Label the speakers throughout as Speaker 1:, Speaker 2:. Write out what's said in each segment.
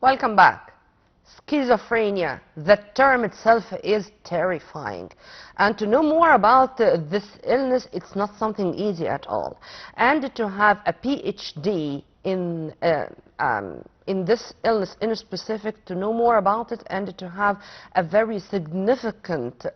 Speaker 1: Welcome back. Schizophrenia, the term itself is terrifying. And to know more about this illness, it's not something easy at all. And to have a PhD in this illness in specific, to know more about it, and to have a very significant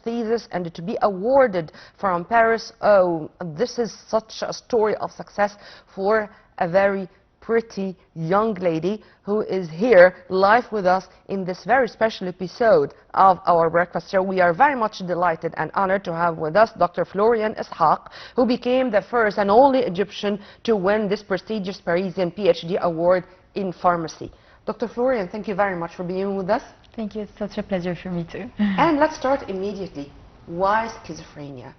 Speaker 1: thesis, and to be awarded from Paris, oh, this is such a story of success for a very pretty young lady who is here live with us in this very special episode of our breakfast show. We are very much delighted and honored to have with us Dr. Floriane Eshak, who became the first and only Egyptian to win this prestigious Parisian PhD award in pharmacy. Dr. Floriane, thank you very much for being with us.
Speaker 2: Thank you. It's such a pleasure for me too.
Speaker 1: And let's start immediately. Why schizophrenia?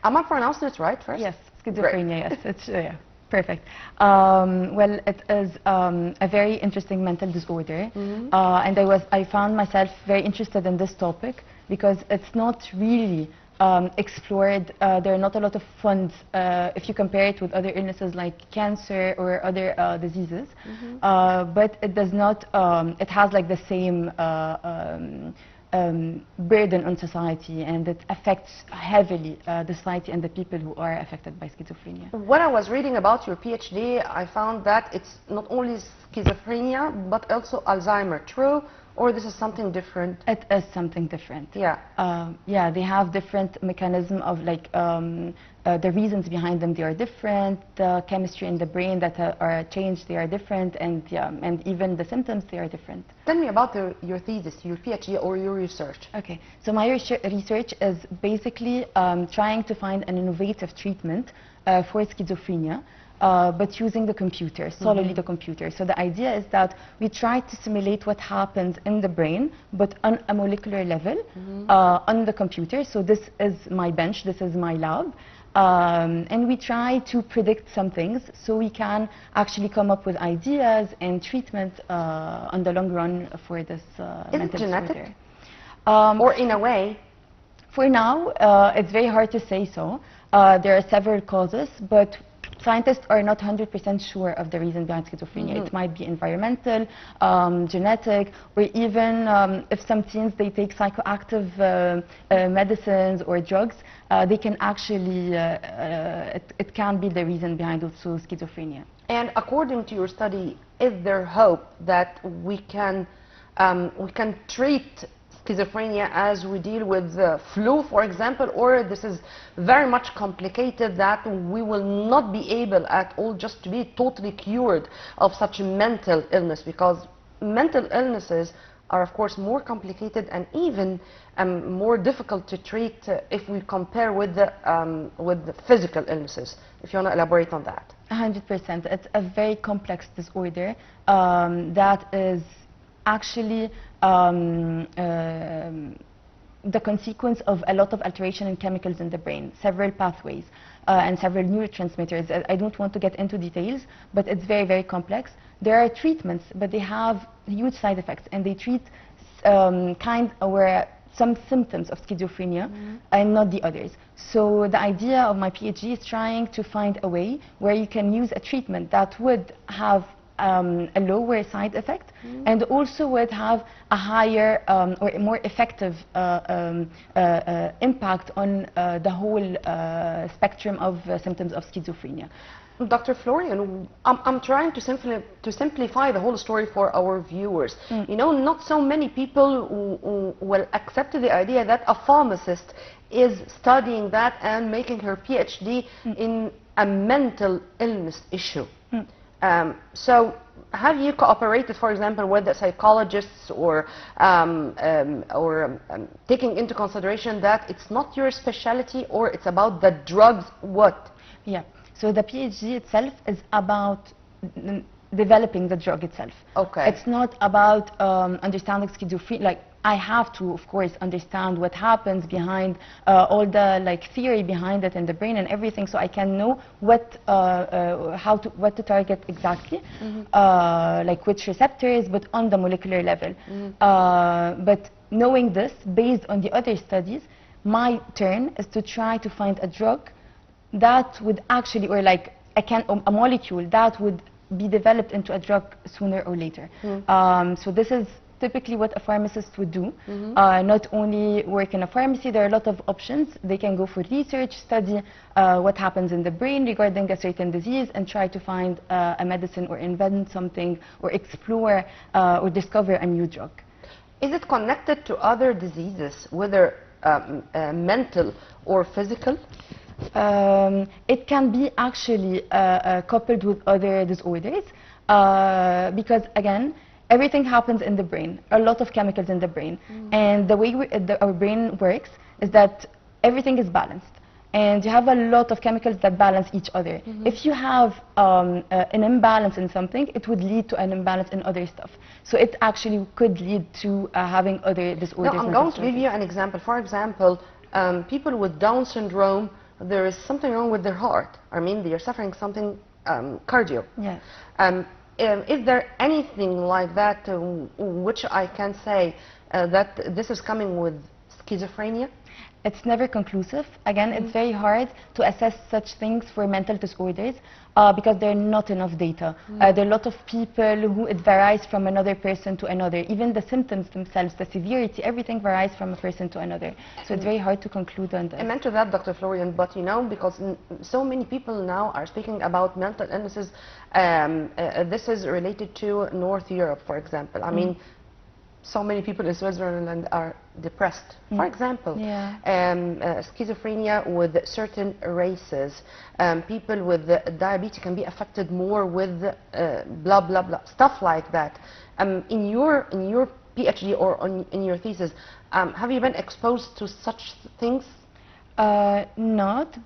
Speaker 1: Am I pronouncing it right first?
Speaker 2: Yes, schizophrenia. Yes, it's yeah. Perfect. Well, it is a very interesting mental disorder, and I found myself very interested in this topic because it's not really explored. There are not a lot of funds if you compare it with other illnesses like cancer or other diseases, but it does not. It has like the same burden on society, and it affects heavily the society and the people who are affected by schizophrenia.
Speaker 1: When I was reading about your PhD, I found that it's not only schizophrenia, but also Alzheimer. True? Or this is something different?
Speaker 2: It is something different.
Speaker 1: Yeah.
Speaker 2: Yeah, they have different mechanism of like the reasons behind them. They are different. The chemistry in the brain that are changed, they are different, and yeah, and even the symptoms, they are different.
Speaker 1: Tell me about your thesis, your PhD, or your research.
Speaker 2: Okay, so my research is basically trying to find an innovative treatment for schizophrenia. But using the computer, solely the computer. So the idea is that we try to simulate what happens in the brain, but on a molecular level, on the computer. So this is my bench, this is my lab. And we try to predict some things so we can actually come up with ideas and treatment on the long run for this mental disorder.
Speaker 1: Or in a way?
Speaker 2: For now, it's very hard to say so. There are several causes, but scientists are not 100% sure of the reason behind schizophrenia. It might be environmental, genetic, or even if some teens they take psychoactive medicines or drugs, they can actually, it can be the reason behind also schizophrenia.
Speaker 1: And according to your study, is there hope that we can treat schizophrenia as we deal with the flu, for example, or this is very much complicated that we will not be able at all just to be totally cured of such a mental illness, because mental illnesses are of course more complicated and even more difficult to treat if we compare with the physical illnesses. If you want to elaborate on that.
Speaker 2: 100%. It's a very complex disorder that is actually the consequence of a lot of alteration in chemicals in the brain, several pathways and several neurotransmitters. I don't want to get into details, but it's very, very complex. There are treatments, but they have huge side effects, and they treat some symptoms of schizophrenia and not the others. So the idea of my PhD is trying to find a way where you can use a treatment that would have a lower side effect and also would have a higher or a more effective impact on the whole spectrum of symptoms of schizophrenia.
Speaker 1: Dr. Floriane, I'm trying to simplify the whole story for our viewers. You know, not so many people will accept the idea that a pharmacist is studying that and making her PhD in a mental illness issue. So have you cooperated, for example, with the psychologists or taking into consideration that it's not your specialty or it's about the drugs? What?
Speaker 2: Yeah. So the PhD itself is about developing the drug itself.
Speaker 1: Okay.
Speaker 2: It's not about understanding schizophrenia. Like, I have to, of course, understand what happens behind all the like theory behind it in the brain and everything, so I can know what what to target exactly, like which receptors, but on the molecular level. But knowing this, based on the other studies, my turn is to try to find a drug that would actually, or like a molecule that would be developed into a drug sooner or later. So this is typically what a pharmacist would do. Not only work in a pharmacy, there are a lot of options. They can go for research, study what happens in the brain regarding a certain disease, and try to find a medicine or invent something or explore or discover a new drug.
Speaker 1: Is it connected to other diseases, whether mental or physical?
Speaker 2: It can be actually coupled with other disorders because, again, everything happens in the brain, a lot of chemicals in the brain. And the way our brain works is that everything is balanced. And you have a lot of chemicals that balance each other. If you have an imbalance in something, it would lead to an imbalance in other stuff. So it actually could lead to having other disorders.
Speaker 1: No, I'm going to give you an example. For example, people with Down syndrome, there is something wrong with their heart. I mean, they are suffering something cardio.
Speaker 2: Yes.
Speaker 1: Is there anything like that which I can say that this is coming with schizophrenia?
Speaker 2: It's never conclusive. Again, it's very hard to assess such things for mental disorders because there are not enough data. There are a lot of people who it varies from another person to another. Even the symptoms themselves, the severity, everything varies from a person to another. So it's very hard to conclude on that.
Speaker 1: I meant to that, Dr. Floriane, but you know, because so many people now are speaking about mental illnesses, this is related to North Europe, for example. I mean, so many people in Switzerland are depressed. For example, schizophrenia with certain races, people with diabetes can be affected more with blah blah blah stuff like that. In your PhD or in your thesis, have you been exposed to such things?
Speaker 2: Not,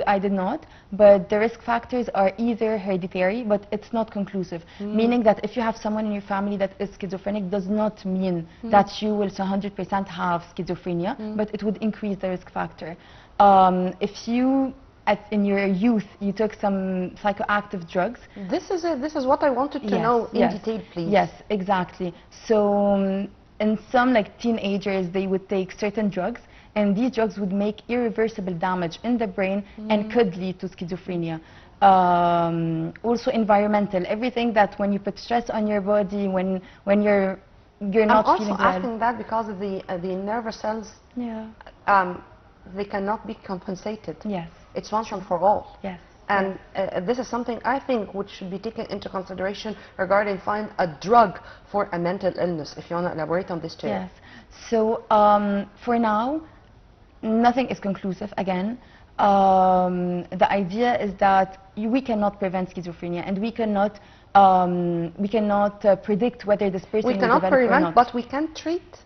Speaker 2: I did not, but the risk factors are either hereditary, but it's not conclusive, meaning that if you have someone in your family that is schizophrenic does not mean that you will 100% have schizophrenia, but it would increase the risk factor. If you, in your youth, you took some psychoactive drugs.
Speaker 1: This is what I wanted to know in detail, please.
Speaker 2: Yes, exactly. So in some like teenagers, they would take certain drugs, and these drugs would make irreversible damage in the brain and could lead to schizophrenia. Also environmental, everything that when you put stress on your body, when you're not feeling well.
Speaker 1: I'm also asking that because of the nervous cells, they cannot be compensated.
Speaker 2: Yes.
Speaker 1: It's once and for all.
Speaker 2: Yes.
Speaker 1: And this is something I think which should be taken into consideration regarding find a drug for a mental illness. If you want to elaborate on this too.
Speaker 2: Yes. So for now, nothing is conclusive again. The idea is that we cannot prevent schizophrenia, and we cannot predict whether this person will develop or not.
Speaker 1: We cannot prevent, but we can treat.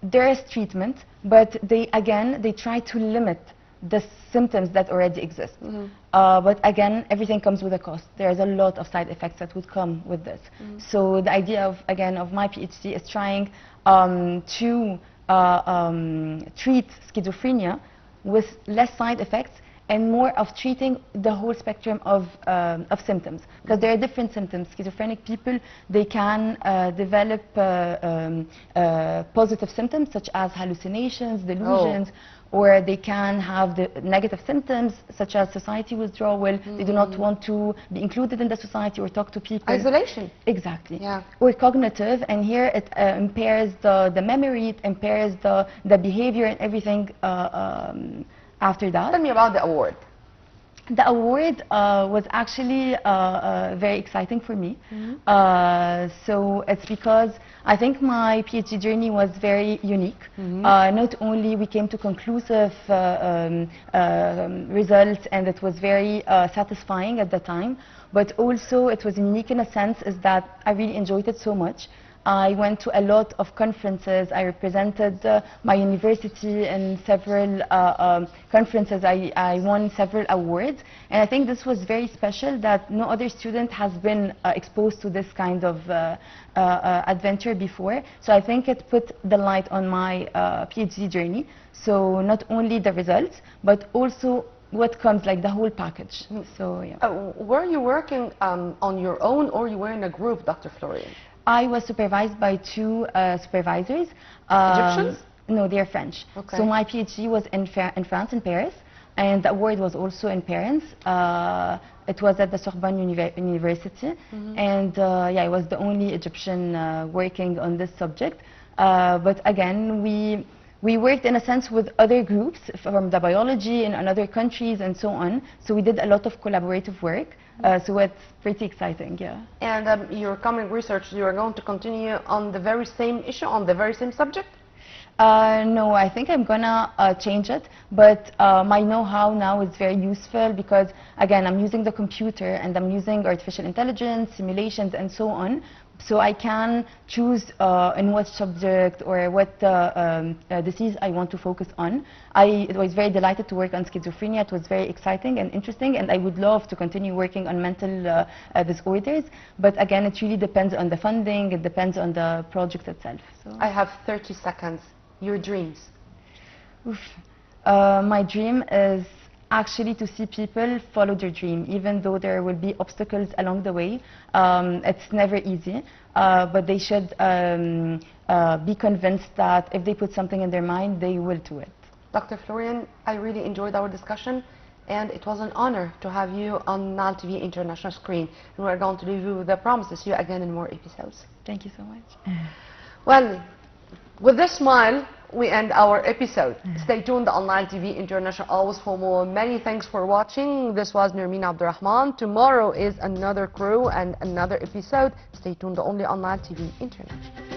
Speaker 2: There is treatment, but they try to limit the symptoms that already exist. But again, everything comes with a cost. There's a lot of side effects that would come with this. So the idea of my PhD is trying to treat schizophrenia with less side effects and more of treating the whole spectrum of symptoms, because there are different symptoms. Schizophrenic people, they can develop positive symptoms such as hallucinations, delusions, or they can have the negative symptoms such as society withdrawal. They do not want to be included in the society or talk to people.
Speaker 1: Isolation.
Speaker 2: Exactly.
Speaker 1: Yeah.
Speaker 2: Or cognitive, and here it impairs the memory, it impairs the behavior and everything after that.
Speaker 1: Tell me about the award.
Speaker 2: The award was actually very exciting for me. So it's because I think my PhD journey was very unique. Not only we came to conclusive results, and it was very satisfying at the time, but also it was unique in a sense is that I really enjoyed it so much. I went to a lot of conferences. I represented my university in several conferences. I won several awards. And I think this was very special that no other student has been exposed to this kind of adventure before. So I think it put the light on my PhD journey. So not only the results, but also what comes, like the whole package. So yeah.
Speaker 1: Were you working on your own, or you were in a group, Dr. Floriane?
Speaker 2: I was supervised by two supervisors.
Speaker 1: Egyptians?
Speaker 2: No, they're French.
Speaker 1: Okay.
Speaker 2: So my PhD was in France, in Paris. and the award was also in Paris. It was at the Sorbonne University, and yeah, I was the only Egyptian working on this subject. But again, we worked in a sense with other groups from the biology in other countries and so on. So we did a lot of collaborative work. So it's pretty exciting, yeah.
Speaker 1: And your coming research, you are going to continue on the very same issue, on the very same subject?
Speaker 2: No, I think I'm gonna change it, but my know-how now is very useful because, again, I'm using the computer and I'm using artificial intelligence, simulations, and so on. So I can choose in what subject or what disease I want to focus on. I was very delighted to work on schizophrenia. It was very exciting and interesting, and I would love to continue working on mental disorders. But again, it really depends on the funding. It depends on the project itself. So.
Speaker 1: I have 30 seconds. Your dreams?
Speaker 2: Oof. My dream is actually to see people follow their dream, even though there will be obstacles along the way. It's never easy, but they should be convinced that if they put something in their mind, they will do it.
Speaker 1: Dr. Floriane, I really enjoyed our discussion, and it was an honor to have you on Nile TV International screen. And we're going to leave you with the promise to see you again in more episodes.
Speaker 2: Thank you so much.
Speaker 1: Well, with this smile, we end our episode. Stay tuned on Nile TV International always for more. Many thanks for watching. This was Nermeen Abdurrahman. Tomorrow is another crew and another episode. Stay tuned only on Nile TV International.